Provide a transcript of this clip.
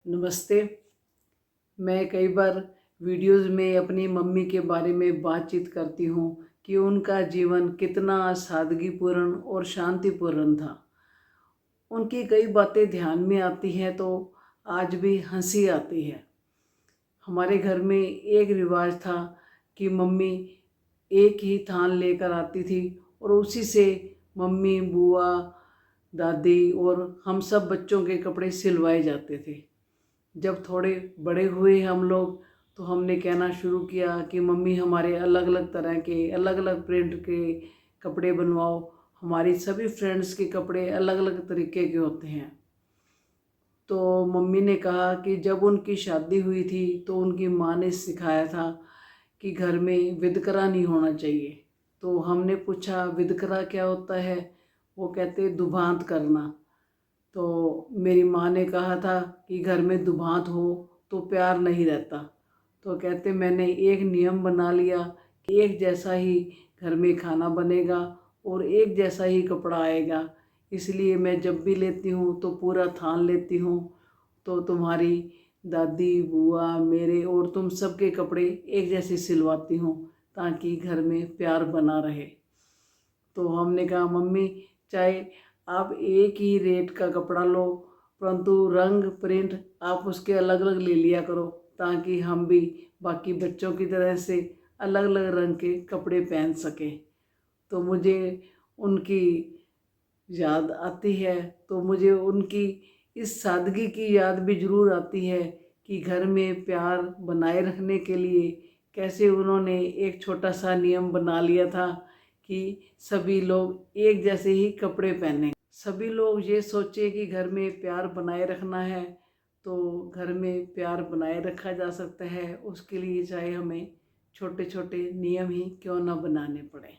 नमस्ते। मैं कई बार वीडियोज़ में अपनी मम्मी के बारे में बातचीत करती हूँ कि उनका जीवन कितना सादगीपूर्ण और शांतिपूर्ण था। उनकी कई बातें ध्यान में आती हैं तो आज भी हंसी आती है। हमारे घर में एक रिवाज था कि मम्मी एक ही थान लेकर आती थी और उसी से मम्मी, बुआ, दादी और हम सब बच्चों के कपड़े सिलवाए जाते थे। जब थोड़े बड़े हुए हम लोग तो हमने कहना शुरू किया कि मम्मी हमारे अलग अलग तरह के अलग अलग प्रिंट के कपड़े बनवाओ। हमारी सभी फ्रेंड्स के कपड़े अलग अलग तरीके के होते हैं। तो मम्मी ने कहा कि जब उनकी शादी हुई थी तो उनकी माँ ने सिखाया था कि घर में विदकरा नहीं होना चाहिए। तो हमने पूछा विदकरा क्या होता है? वो कहते दुभांत करना। तो मेरी माँ ने कहा था कि घर में दुभांत हो तो प्यार नहीं रहता। तो कहते मैंने एक नियम बना लिया कि एक जैसा ही घर में खाना बनेगा और एक जैसा ही कपड़ा आएगा, इसलिए मैं जब भी लेती हूँ तो पूरा थान लेती हूँ। तो तुम्हारी दादी, बुआ, मेरे और तुम सबके कपड़े एक जैसे सिलवाती हूँ ताकि घर में प्यार बना रहे। तो हमने कहा मम्मी चाहे आप एक ही रेट का कपड़ा लो परंतु रंग प्रिंट आप उसके अलग अलग ले लिया करो ताकि हम भी बाकी बच्चों की तरह से अलग अलग रंग के कपड़े पहन सकें। तो मुझे उनकी याद आती है, तो मुझे उनकी इस सादगी की याद भी ज़रूर आती है कि घर में प्यार बनाए रखने के लिए कैसे उन्होंने एक छोटा सा नियम बना लिया था कि सभी लोग एक जैसे ही कपड़े पहने। सभी लोग ये सोचे कि घर में प्यार बनाए रखना है तो घर में प्यार बनाए रखा जा सकता है। उसके लिए चाहे हमें छोटे छोटे नियम ही क्यों ना बनाने पड़े।